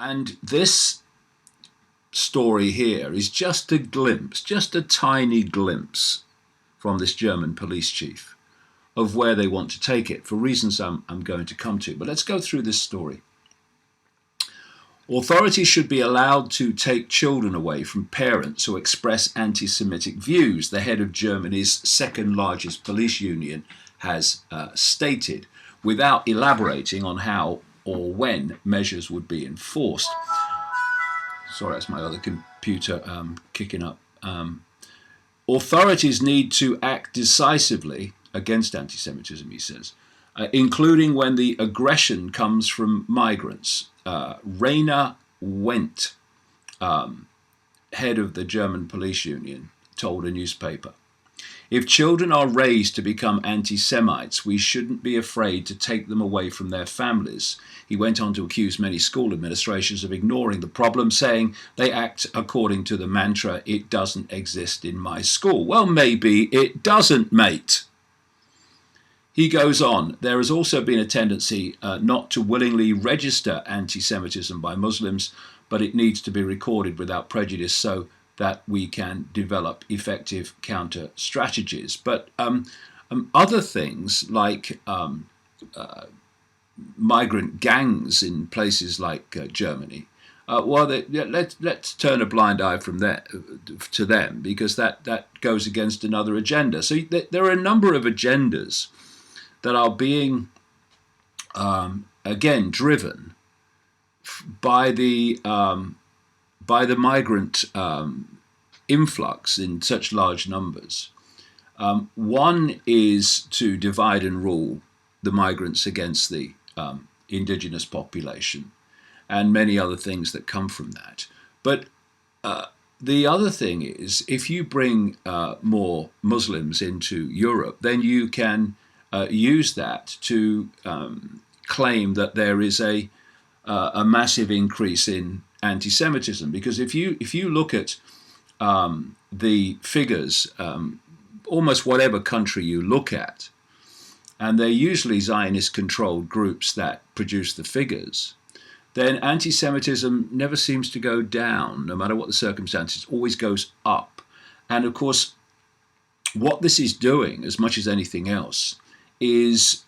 And this story here is just a glimpse, just a tiny glimpse from this German police chief of where they want to take it, for reasons I'm going to come to. But let's go through this story. Authorities should be allowed to take children away from parents who express anti-Semitic views, the head of Germany's second largest police union has stated, without elaborating on how or when measures would be enforced. Sorry, that's my other computer kicking up. Authorities need to act decisively against anti-Semitism, he says, including when the aggression comes from migrants. Rainer Wendt, head of the German police union, told a newspaper, "If children are raised to become anti-Semites, we shouldn't be afraid to take them away from their families." He went on to accuse many school administrations of ignoring the problem, saying they act according to the mantra, "It doesn't exist in my school." Well, maybe it doesn't, mate. He goes on, there has also been a tendency not to willingly register anti-Semitism by Muslims, but it needs to be recorded without prejudice so that we can develop effective counter strategies. But other things like migrant gangs in places like Germany, let's turn a blind eye from that to them, because that goes against another agenda. So there are a number of agendas that are being, again, driven by the migrant influx in such large numbers. One is to divide and rule the migrants against the indigenous population, and many other things that come from that. But the other thing is, if you bring more Muslims into Europe, then you can use that to claim that there is a massive increase in anti-Semitism. Because if you look at the figures, almost whatever country you look at, and they're usually Zionist-controlled groups that produce the figures, then anti-Semitism never seems to go down, no matter what the circumstances, always goes up. And of course, what this is doing, as much as anything else, is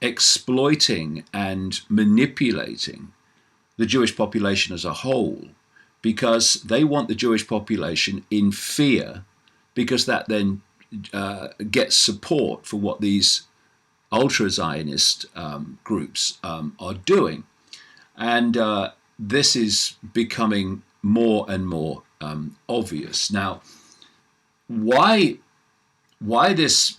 exploiting and manipulating the Jewish population as a whole, because they want the Jewish population in fear, because that then gets support for what these ultra-Zionist groups are doing. And this is becoming more and more obvious. Now, why this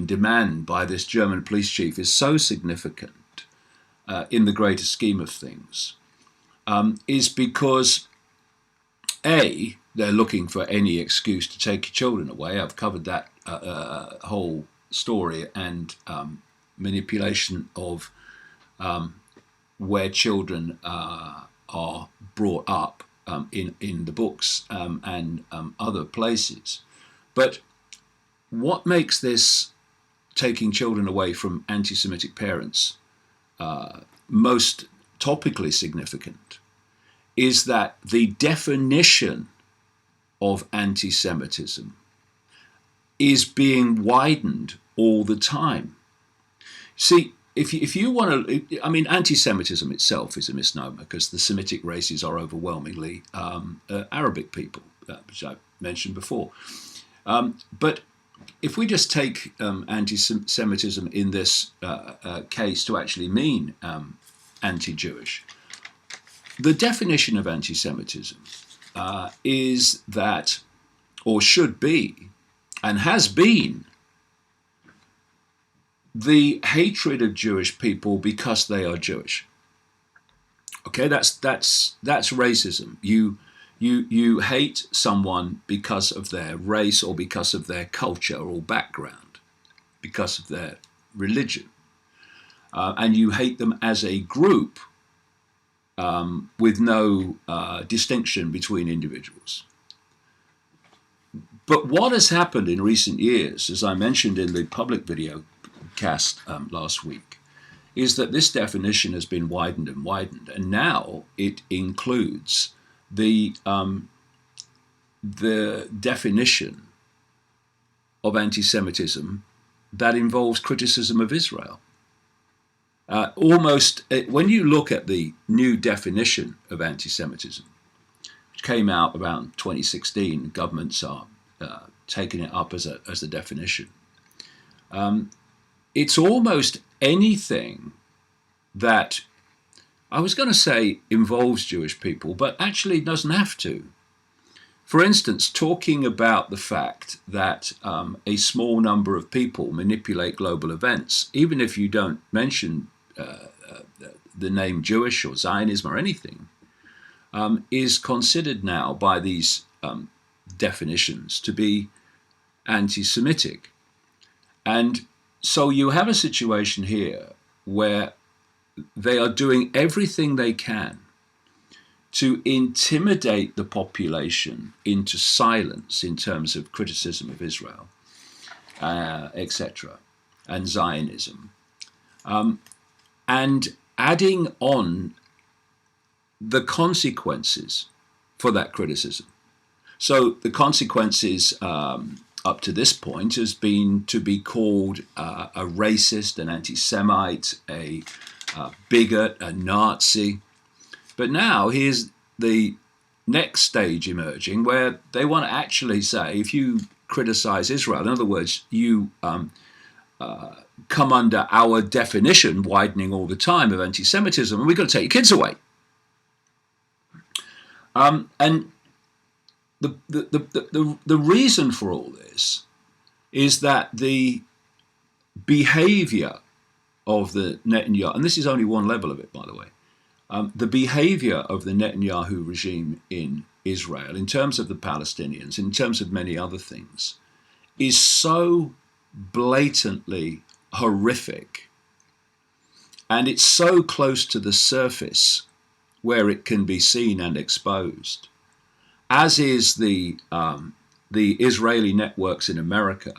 demand by this German police chief is so significant in the greater scheme of things is because, A, they're looking for any excuse to take your children away. I've covered that whole story and manipulation of where children are brought up in the books and other places. But what makes this taking children away from anti-Semitic parents most topically significant is that the definition of anti-Semitism is being widened all the time. See, if you want to, I mean, anti-Semitism itself is a misnomer, because the Semitic races are overwhelmingly Arabic people, which I mentioned before. But if we just take anti-Semitism in this case to actually mean anti-Jewish, the definition of anti-Semitism is that, or should be, and has been, the hatred of Jewish people because they are Jewish. Okay, that's racism. You hate someone because of their race or because of their culture or background, because of their religion, and you hate them as a group with no distinction between individuals. But what has happened in recent years, as I mentioned in the public video cast last week, is that this definition has been widened and widened, and now it includes the definition of anti-Semitism that involves criticism of Israel. When you look at the new definition of anti-Semitism, which came out around 2016, governments are taking it up as a definition. It's almost anything that, I was going to say involves Jewish people, but actually doesn't have to. For instance, talking about the fact that a small number of people manipulate global events, even if you don't mention the name Jewish or Zionism or anything, is considered now by these definitions to be anti-Semitic. And so you have a situation here where they are doing everything they can to intimidate the population into silence in terms of criticism of Israel, etc., and Zionism, and adding on the consequences for that criticism. So the consequences up to this point has been to be called a racist, an anti-Semite, a bigot, a Nazi. But now here's the next stage emerging where they want to actually say, if you criticize Israel, in other words, you come under our definition, widening all the time, of anti-Semitism, and we've got to take your kids away. And the reason for all this is that the behavior of the Netanyahu, and this is only one level of it, by the way, the behavior of the Netanyahu regime in Israel, in terms of the Palestinians, in terms of many other things, is so blatantly horrific, and it's so close to the surface where it can be seen and exposed, as is the Israeli networks in America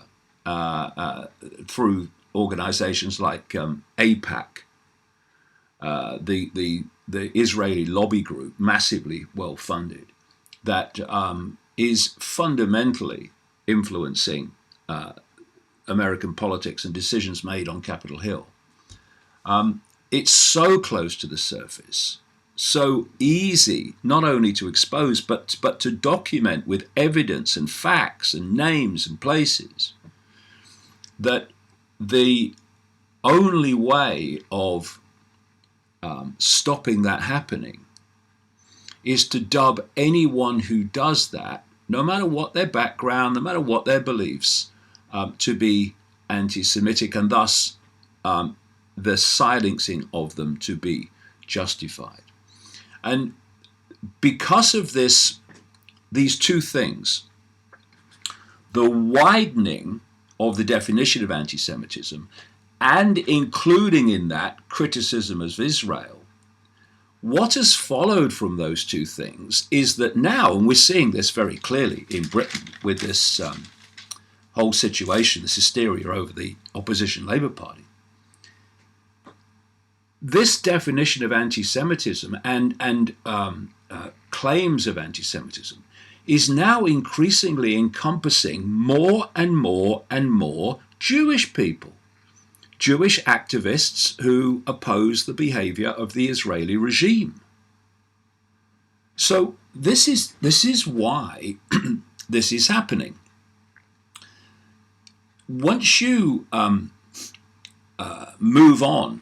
through organizations like AIPAC, the Israeli lobby group, massively well funded, that is fundamentally influencing American politics and decisions made on Capitol Hill. It's so close to the surface, so easy not only to expose, but to document with evidence and facts and names and places, that the only way of stopping that happening is to dub anyone who does that, no matter what their background, no matter what their beliefs, to be anti-Semitic, and thus the silencing of them to be justified. And because of these two things, the widening of the definition of anti-Semitism, and including in that criticism of Israel, what has followed from those two things is that now, and we're seeing this very clearly in Britain with this whole situation, this hysteria over the opposition Labour Party, this definition of anti-Semitism and claims of anti-Semitism is now increasingly encompassing more and more and more Jewish people, Jewish activists who oppose the behavior of the Israeli regime. So this is why this is happening. Once you move on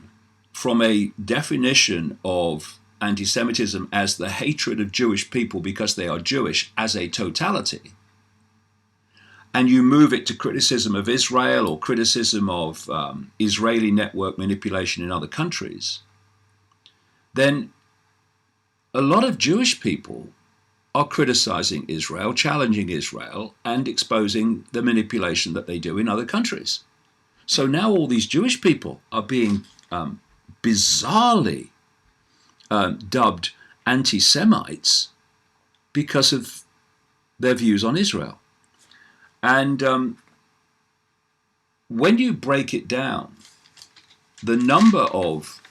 from a definition of anti-Semitism as the hatred of Jewish people because they are Jewish as a totality, and you move it to criticism of Israel or criticism of Israeli network manipulation in other countries, then a lot of Jewish people are criticizing Israel, challenging Israel, and exposing the manipulation that they do in other countries. So now all these Jewish people are being bizarrely dubbed anti-Semites because of their views on Israel. And when you break it down, the number of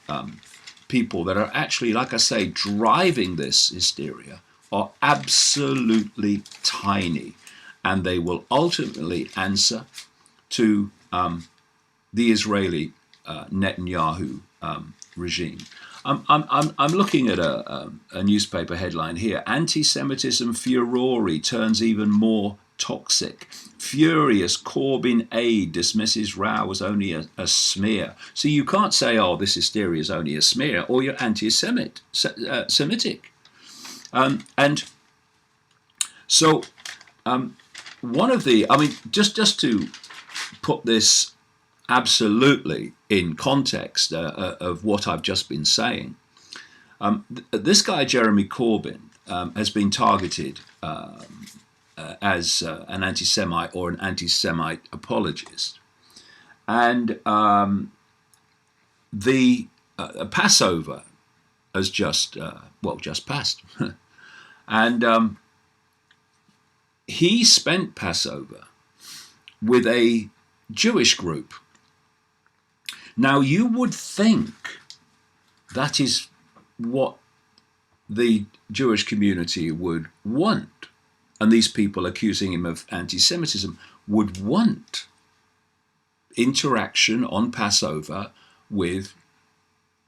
people that are actually, like I say, driving this hysteria are absolutely tiny, and they will ultimately answer to the Israeli Netanyahu regime. I'm looking at a newspaper headline here. Anti-Semitism furore turns even more toxic. Furious Corbyn aide dismisses row as only a smear. So you can't say, oh, this hysteria is only a smear, or you're anti-Semitic. And so one of the, just to put this absolutely in context of what I've just been saying, this guy Jeremy Corbyn has been targeted as an anti-Semite or an anti-Semite apologist, and the Passover has just passed, and he spent Passover with a Jewish group. Now, you would think that is what the Jewish community would want, and these people accusing him of anti-Semitism would want interaction on Passover with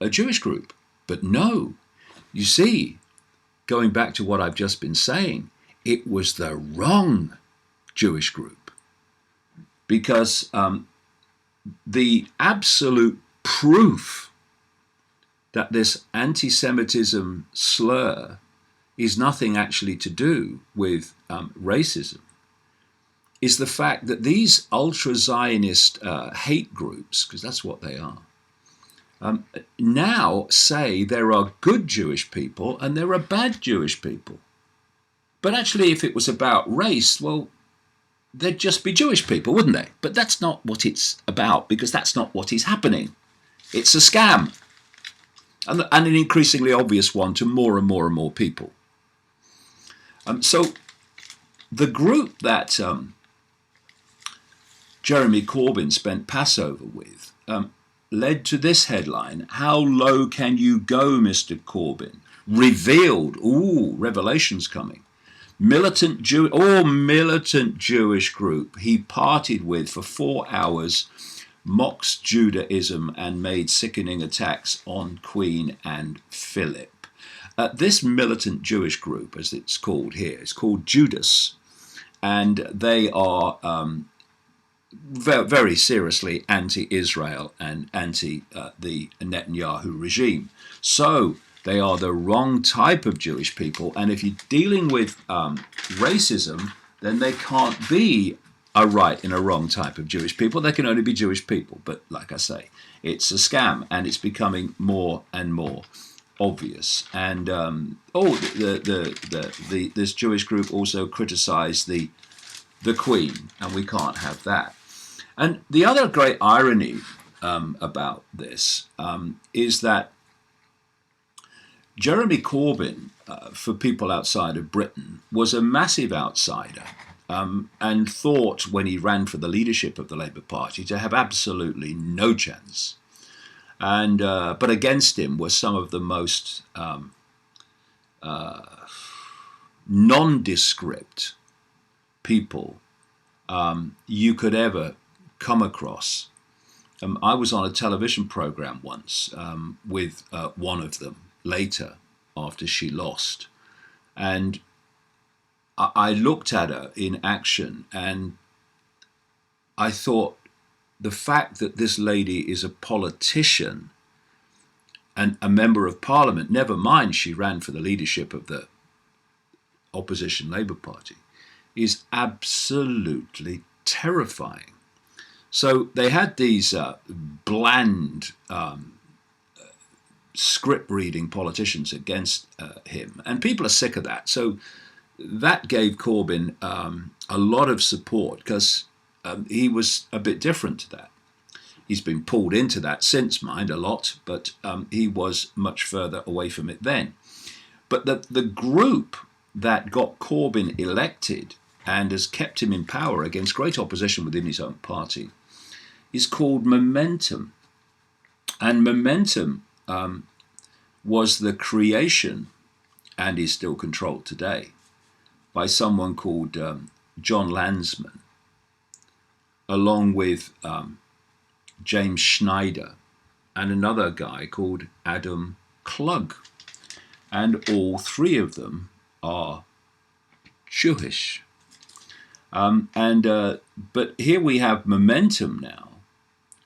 a Jewish group. But no, you see, going back to what I've just been saying, it was the wrong Jewish group, because the absolute proof that this anti-Semitism slur is nothing actually to do with racism is the fact that these ultra-Zionist hate groups, because that's what they are, now say there are good Jewish people and there are bad Jewish people. But actually, if it was about race, well, there'd just be Jewish people, wouldn't they? But that's not what it's about, because that's not what is happening. It's a scam, and an increasingly obvious one to more and more and more people. So the group that Jeremy Corbyn spent Passover with led to this headline: "How low can you go, Mr. Corbyn? Revealed." Ooh, revelations coming. Militant Jewish group he partied with for 4 hours mocks Judaism and made sickening attacks on Queen and Philip. This militant Jewish group, as it's called here, is called Judas, and they are very seriously anti-Israel and anti the Netanyahu regime. So they are the wrong type of Jewish people, and if you're dealing with racism, then they can't be a right and a wrong type of Jewish people. They can only be Jewish people. But like I say, it's a scam, and it's becoming more and more obvious. And this Jewish group also criticised the Queen, and we can't have that. And the other great irony about this is that Jeremy Corbyn, for people outside of Britain, was a massive outsider and thought, when he ran for the leadership of the Labour Party, to have absolutely no chance. And but against him were some of the most nondescript people you could ever come across. I was on a television program once with one of them later, after she lost, and I looked at her in action, and I thought, the fact that this lady is a politician and a member of Parliament, never mind she ran for the leadership of the opposition Labour Party, is absolutely terrifying. So they had these bland script-reading politicians against him, and people are sick of that. So that gave Corbyn a lot of support, because he was a bit different to that. He's been pulled into that since, mind, a lot, but he was much further away from it then. But the group that got Corbyn elected and has kept him in power against great opposition within his own party is called Momentum. And Momentum was the creation, and is still controlled today, by someone called John Landsman, along with James Schneider and another guy called Adam Klug. And all three of them are Jewish. But here we have Momentum now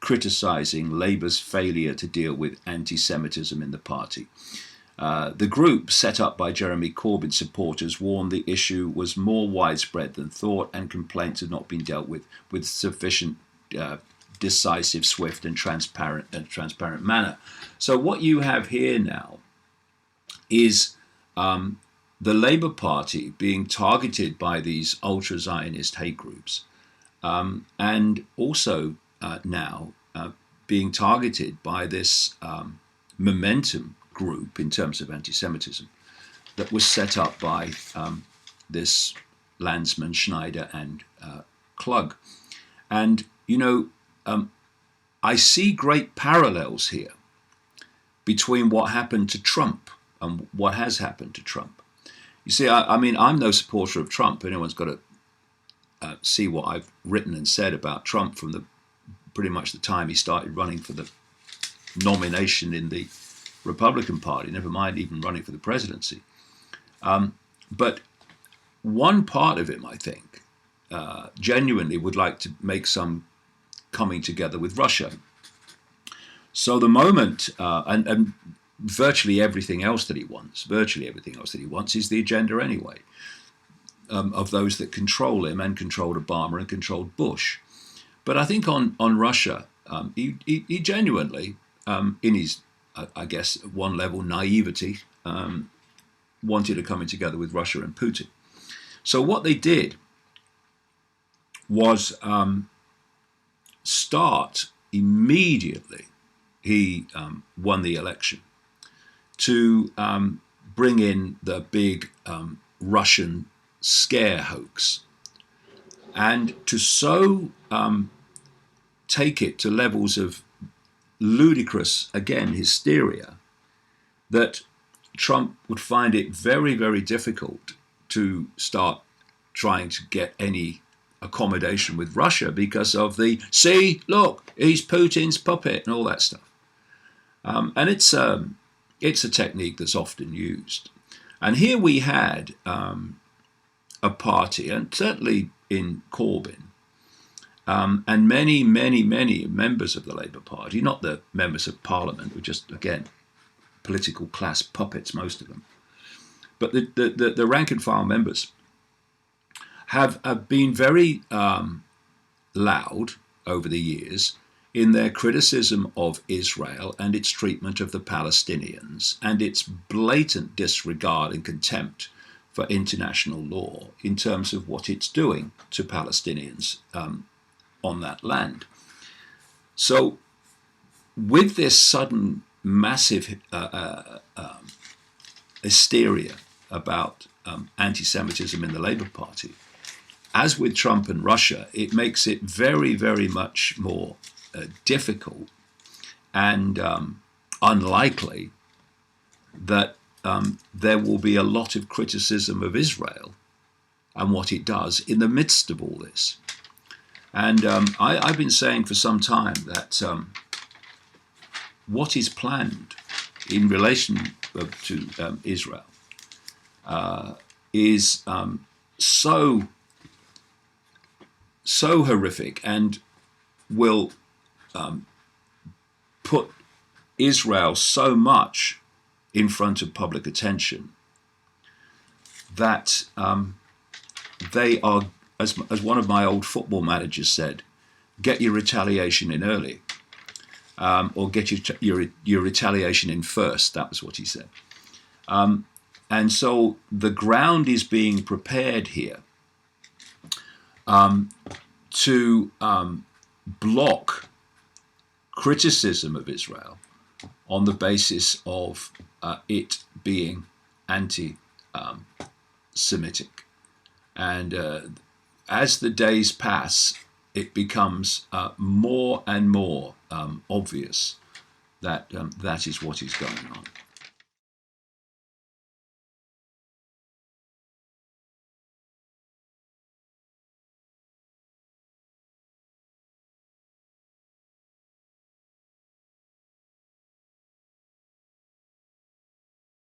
criticising Labour's failure to deal with anti-Semitism in the party. The group, set up by Jeremy Corbyn supporters, warned the issue was more widespread than thought, and complaints had not been dealt with sufficient decisive, swift and transparent manner. So what you have here now is the Labour Party being targeted by these ultra-Zionist hate groups, and also now being targeted by this Momentum group in terms of anti-Semitism that was set up by this Landsman, Schneider and Klug. And, you know, I see great parallels here between what happened to Trump and what has happened to Trump. You see, I mean, I'm no supporter of Trump. Anyone's got to see what I've written and said about Trump from pretty much the time he started running for the nomination in the Republican Party, never mind even running for the presidency. But one part of him, I think, genuinely would like to make some coming together with Russia. So the moment, and virtually everything else that he wants is the agenda anyway, of those that control him and controlled Obama and controlled Bush. But I think on Russia, he genuinely, in his, I guess, at one level, naivety, wanted a coming together with Russia and Putin. So what they did was start immediately, he won the election, to bring in the big Russian scare hoax, and to so take it to levels of ludicrous, again, hysteria, that Trump would find it very, very difficult to start trying to get any accommodation with Russia because of the, see, look, he's Putin's puppet and all that stuff. And it's a technique that's often used. And here we had a party, and certainly in Corbyn, and many, many, many members of the Labour Party, not the members of Parliament, who are just, again, political class puppets, most of them, but the rank and file members have been very loud over the years in their criticism of Israel and its treatment of the Palestinians and its blatant disregard and contempt for international law in terms of what it's doing to Palestinians on that land. So with this sudden massive hysteria about anti-Semitism in the Labour Party, as with Trump and Russia, it makes it very, very much more difficult and unlikely that there will be a lot of criticism of Israel and what it does in the midst of all this. And I've been saying for some time that what is planned in relation to Israel is so horrific and will put Israel so much in front of public attention that they are, as one of my old football managers said, get your retaliation in early, or get your retaliation in first. That was what he said. And so the ground is being prepared here to block criticism of Israel on the basis of it being anti-Semitic. And as the days pass, it becomes more and more obvious that that is what is going on.